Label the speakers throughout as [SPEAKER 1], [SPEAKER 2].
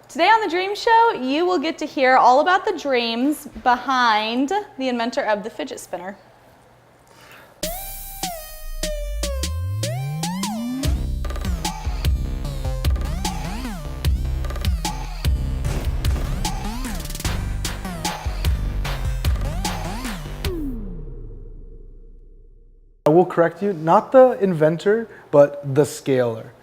[SPEAKER 1] Today on The Dream Show, you will get to hear all about the dreams behind the inventor of the fidget spinner.
[SPEAKER 2] I will correct you, not the inventor, but the scaler.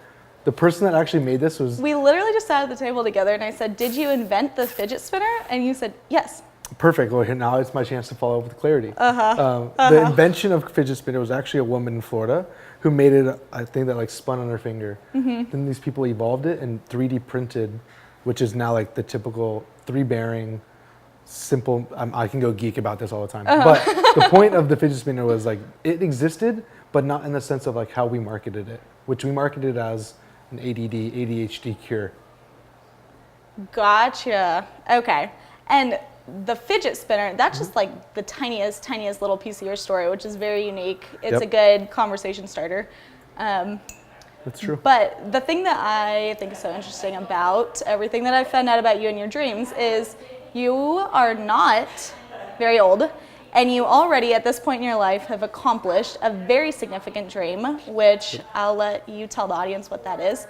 [SPEAKER 2] The person that actually made this was...
[SPEAKER 1] We literally just sat at the table together and I said, did you invent the fidget spinner? And you said, yes.
[SPEAKER 2] Perfect. Well, here now it's my chance to follow up with clarity. The invention of fidget spinner was actually a woman in Florida who made it, I think that like spun on her finger. Then these people evolved it and 3D printed, which is now like the typical 3-bearing, simple, I can go geek about this all the time. But the point of the fidget spinner was like, it existed, but not in the sense of like how we marketed it, which we marketed as an ADD, ADHD cure.
[SPEAKER 1] Gotcha. Okay. And the fidget spinner, that's just like the tiniest little piece of your story, which is very unique. It's a good conversation starter.
[SPEAKER 2] That's true.
[SPEAKER 1] But the thing that I think is so interesting about everything that I found out about you and your dreams is you are not very old, and you already at this point in your life have accomplished a very significant dream, which I'll let you tell the audience what that is.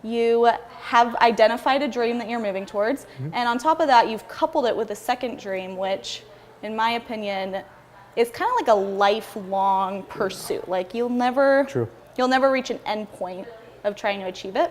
[SPEAKER 1] You have identified a dream that you're moving towards, and on top of that, you've coupled it with a second dream, which, in my opinion, is kind of like a lifelong pursuit. Like you'll never reach an end point of trying to achieve it.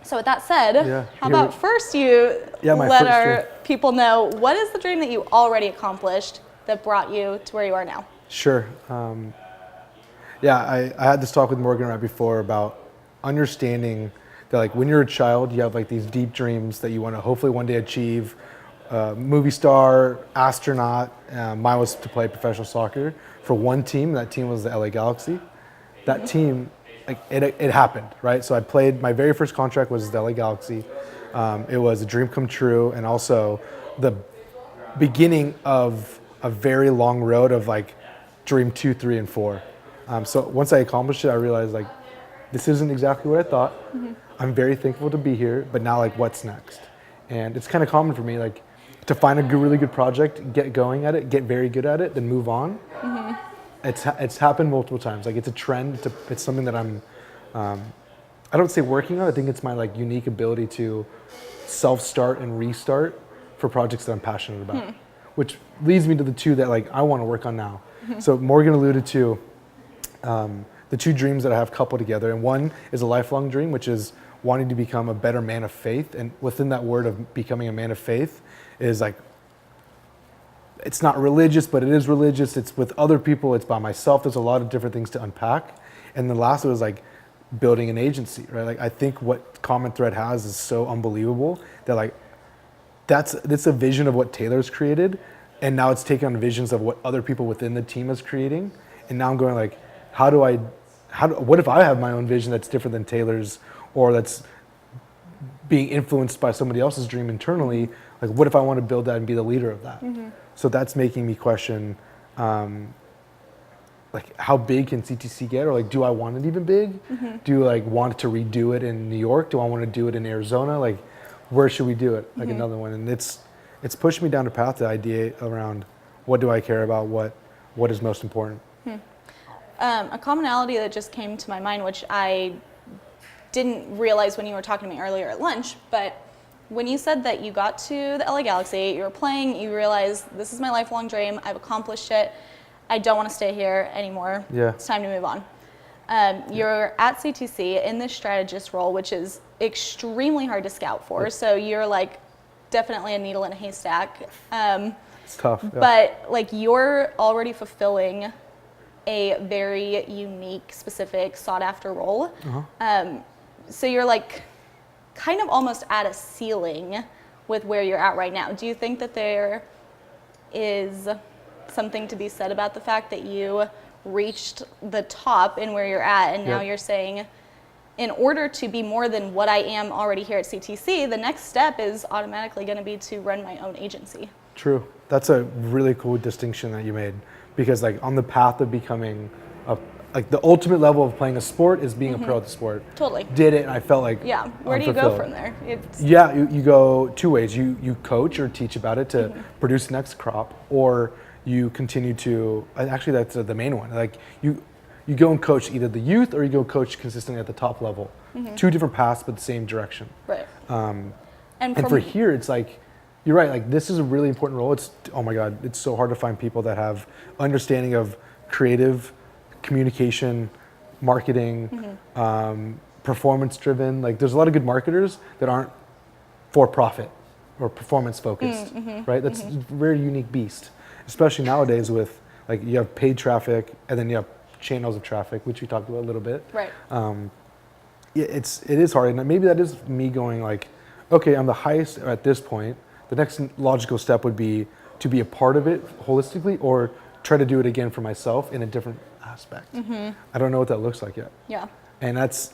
[SPEAKER 1] So with that said, how about first you let our people know, what is the dream that you already accomplished that brought you to where you are now?
[SPEAKER 2] Sure. I had this talk with Morgan right before about understanding that like when you're a child, you have like these deep dreams that you want to hopefully one day achieve. Movie star, astronaut. Mine was to play professional soccer for one team. That team was the LA Galaxy. That team, like it happened, right? So I played, my very first contract was the LA Galaxy. It was a dream come true, and also the beginning of a very long road of like dream 2, 3, and 4. So once I accomplished it, I realized like, this isn't exactly what I thought. I'm very thankful to be here, but now like what's next? And it's kind of common for me like to find a really good project, get going at it, get very good at it, then move on. It's happened multiple times. Like it's a trend. It's something that I'm, I don't say working on. I think it's my like unique ability to self-start and restart for projects that I'm passionate about, which leads me to the two that like I want to work on now. So Morgan alluded to the two dreams that I have coupled together, and one is a lifelong dream, which is wanting to become a better man of faith. And within that word of becoming a man of faith is like, it's not religious, but it is religious. It's with other people, it's by myself. There's a lot of different things to unpack. And the last was like building an agency, right? Like I think what Common Thread has is so unbelievable that like, that's a vision of what Taylor's created. And now it's taken on visions of what other people within the team is creating. And now I'm going like, what if I have my own vision that's different than Taylor's, or that's being influenced by somebody else's dream internally? Like, what if I want to build that and be the leader of that? So that's making me question, like, how big can CTC get? Or like, do I want it even big? Do I like want to redo it in New York? Do I want to do it in Arizona? Like, where should we do it? Like another one. And it's pushed me down a path, the idea around what do I care about? What is most important?
[SPEAKER 1] A commonality that just came to my mind, which I didn't realize when you were talking to me earlier at lunch, but when you said that you got to the LA Galaxy, you were playing, you realized this is my lifelong dream, I've accomplished it, I don't want to stay here anymore, it's time to move on. You're at CTC in this strategist role, which is extremely hard to scout for, so you're like definitely a needle in a haystack.
[SPEAKER 2] It's tough.
[SPEAKER 1] But like you're already fulfilling a very unique, specific, sought-after role. So you're like kind of almost at a ceiling with where you're at right now. Do you think that there is something to be said about the fact that you reached the top in where you're at, and now you're saying, in order to be more than what I am already here at CTC, the next step is automatically going to be to run my own agency? True.
[SPEAKER 2] That's a really cool distinction that you made, because like on the path of becoming like the ultimate level of playing a sport is being a pro at the sport.
[SPEAKER 1] Totally.
[SPEAKER 2] Did it, and I felt like
[SPEAKER 1] Yeah. Where do you go from there? It's,
[SPEAKER 2] Yeah, you go two ways. You coach or teach about it to produce the next crop, or you continue to. And actually, that's the main one. Like you go and coach either the youth or you go coach consistently at the top level. Two different paths, but the same direction.
[SPEAKER 1] right.
[SPEAKER 2] And for here, it's like, you're right, like this is a really important role. It's, oh my God, it's so hard to find people that have understanding of creative, communication, marketing, performance driven. Like there's a lot of good marketers that aren't for profit or performance focused, right? That's a very unique beast, especially nowadays with like you have paid traffic and then you have channels of traffic, which we talked about a little bit.
[SPEAKER 1] Right.
[SPEAKER 2] It is hard, and maybe that is me going like, okay, I'm the highest at this point. The next logical step would be to be a part of it holistically, or try to do it again for myself in a different aspect. I don't know what that looks like yet.
[SPEAKER 1] Yeah.
[SPEAKER 2] And it's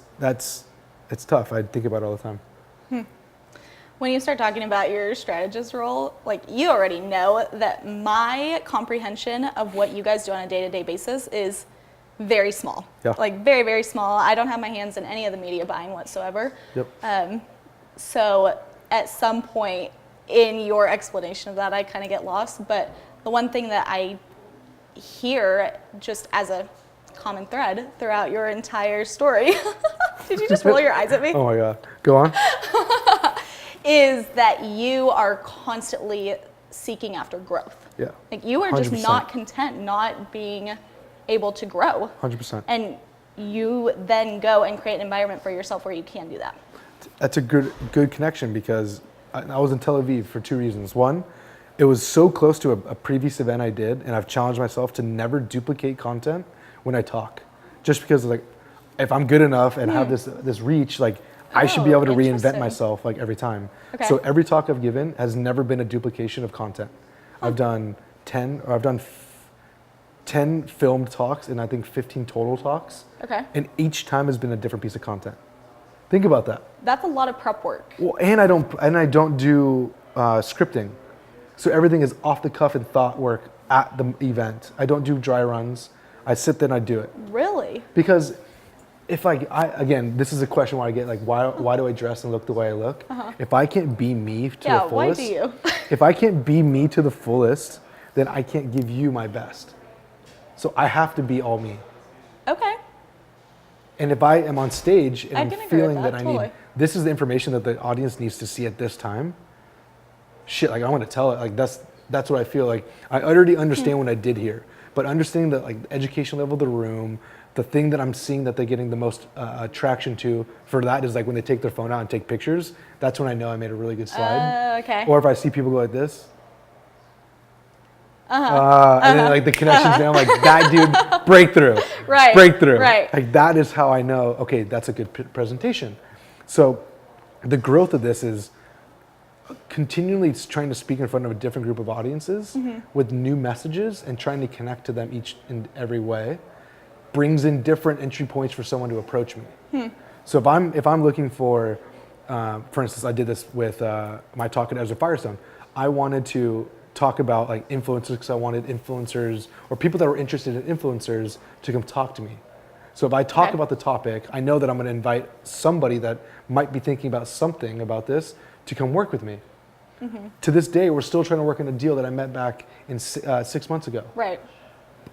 [SPEAKER 2] tough. I think about it all the time.
[SPEAKER 1] When you start talking about your strategist role, like you already know that my comprehension of what you guys do on a day-to-day basis is very small.
[SPEAKER 2] Yeah.
[SPEAKER 1] Like very, very small. I don't have my hands in any of the media buying whatsoever.
[SPEAKER 2] Yep.
[SPEAKER 1] So at some point in your explanation of that, I kind of get lost. But the one thing that I hear just as a common thread throughout your entire story, did you just roll your eyes at me?
[SPEAKER 2] Oh my God. Go on.
[SPEAKER 1] Is that you are constantly seeking after growth.
[SPEAKER 2] Yeah.
[SPEAKER 1] Like you are just
[SPEAKER 2] 100%.
[SPEAKER 1] not content not being able to grow.
[SPEAKER 2] 100%.
[SPEAKER 1] And you then go and create an environment for yourself where you can do that.
[SPEAKER 2] That's a good connection, because I was in Tel Aviv for two reasons. One, it was so close to a previous event I did, and I've challenged myself to never duplicate content when I talk, just because like if I'm good enough and have this reach, like I should be able to reinvent
[SPEAKER 1] interesting.
[SPEAKER 2] myself like every time.
[SPEAKER 1] Okay.
[SPEAKER 2] So every talk I've given has never been a duplication of content. I've done 10 filmed talks and I think 15 total talks.
[SPEAKER 1] Okay.
[SPEAKER 2] And each time has been a different piece of content. Think about that.
[SPEAKER 1] That's a lot of prep work.
[SPEAKER 2] Well, and I don't do scripting, so everything is off the cuff and thought work at the event. I don't do dry runs. I sit there and I do it,
[SPEAKER 1] Really?
[SPEAKER 2] because if I again, this is a question where I get like, why do I dress and look the way I look? If I can't be me to the
[SPEAKER 1] why
[SPEAKER 2] fullest,
[SPEAKER 1] do you?
[SPEAKER 2] if I can't be me to the fullest, then I can't give you my best. So I have to be all me.
[SPEAKER 1] Okay.
[SPEAKER 2] And if I am on stage and
[SPEAKER 1] I
[SPEAKER 2] I'm
[SPEAKER 1] can agree with
[SPEAKER 2] feeling that I
[SPEAKER 1] totally.
[SPEAKER 2] need, this is the information that the audience needs to see at this time, shit, like I want to tell it. Like that's what I feel like. I already understand what I did here, but understanding that like the education level of the room, the thing that I'm seeing that they're getting the most attraction to for that is like when they take their phone out and take pictures. That's when I know I made a really good slide.
[SPEAKER 1] Okay.
[SPEAKER 2] Or if I see people go like this. And then like the connections there, I'm like, that dude, breakthrough.
[SPEAKER 1] Right.
[SPEAKER 2] Breakthrough.
[SPEAKER 1] Right.
[SPEAKER 2] Like that is how I know, okay, that's a good presentation. So the growth of this is continually trying to speak in front of a different group of audiences with new messages and trying to connect to them each in every way brings in different entry points for someone to approach me. So if I'm looking for instance, I did this with my talk at Ezra Firestone. I wanted to talk about like influencers because I wanted influencers or people that were interested in influencers to come talk to me. So if I talk about the topic, I know that I'm going to invite somebody that might be thinking about something about this to come work with me. To this day, we're still trying to work on a deal that I met back in 6 months ago.
[SPEAKER 1] Right.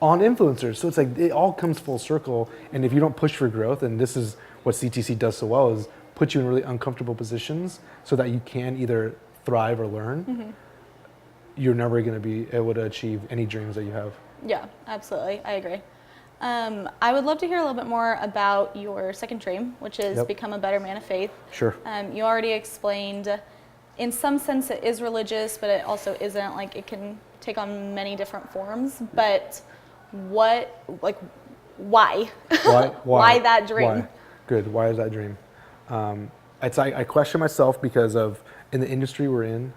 [SPEAKER 2] On influencers. So it's like it all comes full circle. And if you don't push for growth, and this is what CTC does so well, is put you in really uncomfortable positions so that you can either thrive or learn, you're never going to be able to achieve any dreams that you have.
[SPEAKER 1] Yeah, absolutely. I agree. I would love to hear a little bit more about your second dream, which is become a better man of faith.
[SPEAKER 2] Sure.
[SPEAKER 1] You already explained, in some sense, it is religious, but it also isn't. Like it can take on many different forms. But why?
[SPEAKER 2] Why?
[SPEAKER 1] Why that dream?
[SPEAKER 2] Why? Good. Why is that dream? I question myself because of in the industry we're in.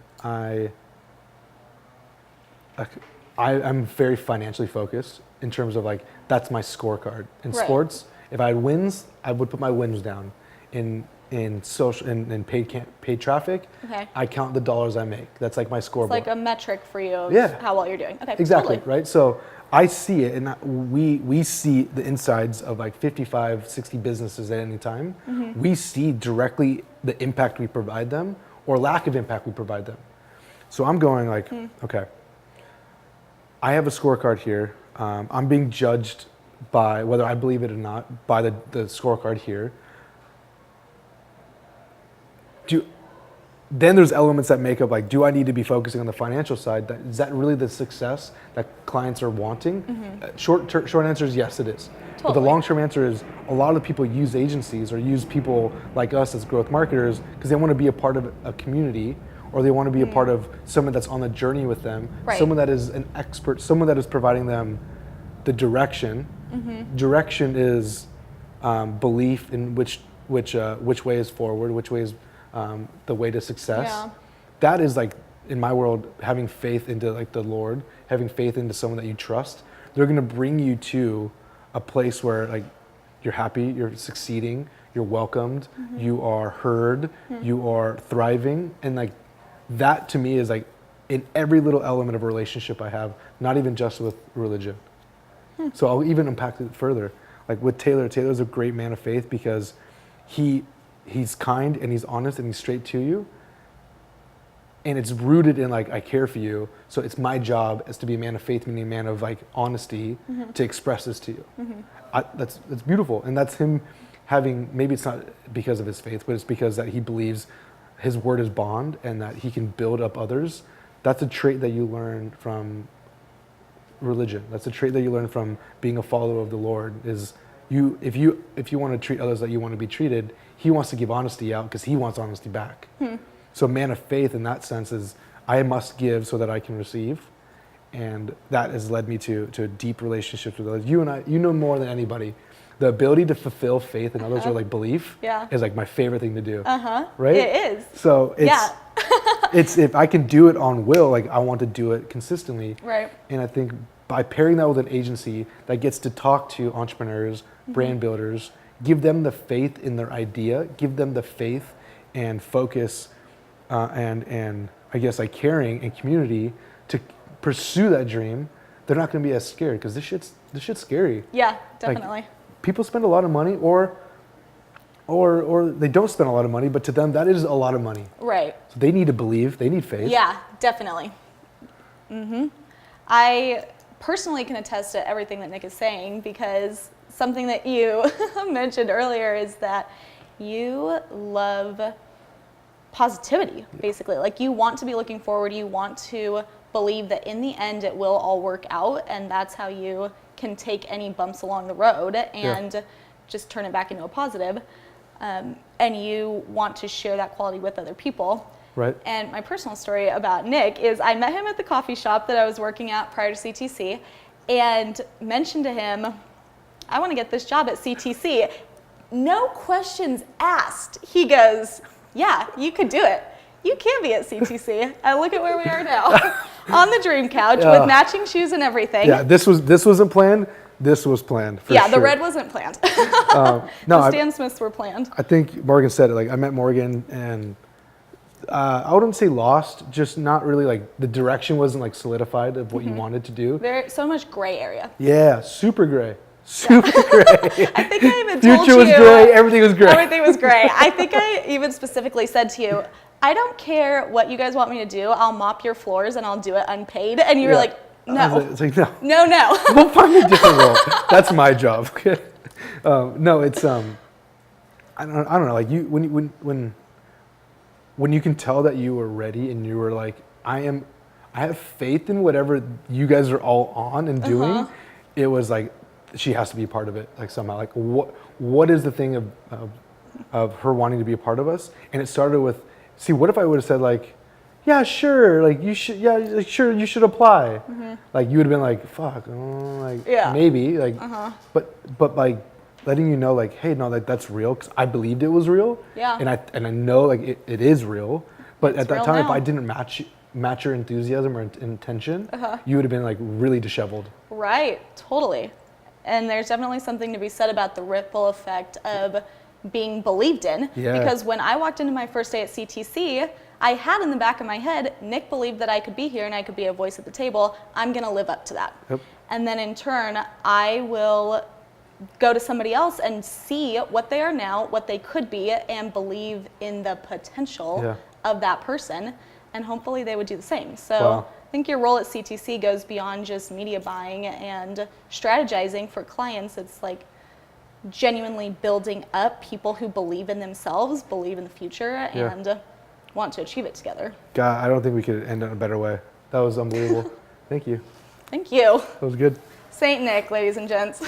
[SPEAKER 2] I'm very financially focused in terms of like that's my scorecard in sports. If I had wins, I would put my wins down. In in social in paid traffic,
[SPEAKER 1] Okay.
[SPEAKER 2] I count the dollars I make. That's like my
[SPEAKER 1] It's
[SPEAKER 2] scoreboard.
[SPEAKER 1] like a metric for you of
[SPEAKER 2] Yeah.
[SPEAKER 1] how well you're doing. Okay.
[SPEAKER 2] Exactly,
[SPEAKER 1] Totally.
[SPEAKER 2] right? So I see it, and we see the insides of like 55, 60 businesses at any time. We see directly the impact we provide them or lack of impact we provide them. So I'm going like, okay, I have a scorecard here. I'm being judged by, whether I believe it or not, by the scorecard here. Then there's elements that make up like, do I need to be focusing on the financial side? Is that really the success that clients are wanting? Short answer is yes, it is. But the
[SPEAKER 1] Totally.
[SPEAKER 2] long-term answer is a lot of people use agencies or use people like us as growth marketers because they want to be a part of a community, or they want to be a part of someone that's on the journey with them,
[SPEAKER 1] Right.
[SPEAKER 2] someone that is an expert, someone that is providing them the direction. Direction is belief in which way is forward, which way is the way to success.
[SPEAKER 1] Yeah.
[SPEAKER 2] That is like, in my world, having faith into like the Lord, having faith into someone that you trust. They're going to bring you to a place where like you're happy, you're succeeding, you're welcomed, you are heard, you are thriving, and like that to me is like in every little element of a relationship I have, not even just with religion. So I'll even unpack it further. Like with Taylor, Taylor's a great man of faith because he's kind and he's honest and he's straight to you. And it's rooted in like, I care for you. So it's my job as to be a man of faith, meaning a man of like honesty, to express this to you. That's beautiful. And that's him having, maybe it's not because of his faith, but it's because that he believes his word is bond and that he can build up others. That's a trait that you learn from religion. That's a trait that you learn from being a follower of the Lord is if you want to treat others that you want to be treated, he wants to give honesty out because he wants honesty back. So man of faith in that sense is I must give so that I can receive. And that has led me to a deep relationship with others. You and I, you know more than anybody, the ability to fulfill faith in others or like belief is like my favorite thing to do. Right?
[SPEAKER 1] It is.
[SPEAKER 2] So it's if I can do it on will, like I want to do it consistently.
[SPEAKER 1] Right.
[SPEAKER 2] And I think by pairing that with an agency that gets to talk to entrepreneurs, brand builders, give them the faith in their idea, give them the faith and focus and I guess like caring and community to pursue that dream, they're not going to be as scared because this shit's scary.
[SPEAKER 1] Yeah, definitely.
[SPEAKER 2] Like, people spend a lot of money or they don't spend a lot of money, but to them that is a lot of money.
[SPEAKER 1] Right.
[SPEAKER 2] So they need to believe, they need faith.
[SPEAKER 1] Yeah, definitely. I personally can attest to everything that Nick is saying because something that you mentioned earlier is that you love positivity, basically. Like you want to be looking forward, you want to believe that in the end it will all work out, and that's how you can take any bumps along the road and just turn it back into a positive. And you want to share that quality with other people.
[SPEAKER 2] Right.
[SPEAKER 1] And my personal story about Nick is I met him at the coffee shop that I was working at prior to CTC and mentioned to him, I want to get this job at CTC. No questions asked. He goes, yeah, you could do it. You can be at CTC. And look at where we are now. On the dream couch with matching shoes and everything.
[SPEAKER 2] Yeah, this wasn't planned. This was planned for sure.
[SPEAKER 1] The red wasn't planned.
[SPEAKER 2] No,
[SPEAKER 1] the Stan Smiths were planned.
[SPEAKER 2] I think Morgan said it. Like I met Morgan and I wouldn't say lost, just not really like the direction wasn't like solidified of what you wanted to do.
[SPEAKER 1] There's so much gray area.
[SPEAKER 2] Yeah, super gray. Super gray.
[SPEAKER 1] I think I even told
[SPEAKER 2] Future was
[SPEAKER 1] you.
[SPEAKER 2] gray, everything was gray.
[SPEAKER 1] Everything was gray. I think I even specifically said to you, I don't care what you guys want me to do. I'll mop your floors and I'll do it unpaid. And you were like, no.
[SPEAKER 2] It's like, no.
[SPEAKER 1] No.
[SPEAKER 2] We'll find a different role. That's my job. No, it's I don't know. Like you when you can tell that you were ready and you were like, I have faith in whatever you guys are all on and doing. It was like she has to be a part of it. Like somehow, like what is the thing of her wanting to be a part of us? And it started with, see, what if I would have said like, yeah, sure, like you should, yeah, like, sure, you should apply. Like you would have been like, fuck, maybe, like, but like letting you know, like, hey, no, that's real, because I believed it was real, and I know like it is real, but at that time, if I didn't match your enthusiasm or intention, you would have been like really disheveled.
[SPEAKER 1] Right, totally. And there's definitely something to be said about the ripple effect of being believed in.
[SPEAKER 2] Yeah.
[SPEAKER 1] Because when I walked into my first day at CTC, I had in the back of my head, Nick believed that I could be here and I could be a voice at the table. I'm going to live up to that.
[SPEAKER 2] Yep.
[SPEAKER 1] And then in turn, I will go to somebody else and see what they are now, what they could be, and believe in the potential of that person. And hopefully they would do the same. So I think your role at CTC goes beyond just media buying and strategizing for clients. It's like genuinely building up people who believe in themselves, believe in the future, and want to achieve it together.
[SPEAKER 2] God, I don't think we could end it in a better way. That was unbelievable. Thank you.
[SPEAKER 1] Thank you.
[SPEAKER 2] That was good.
[SPEAKER 1] Saint Nick, ladies and gents.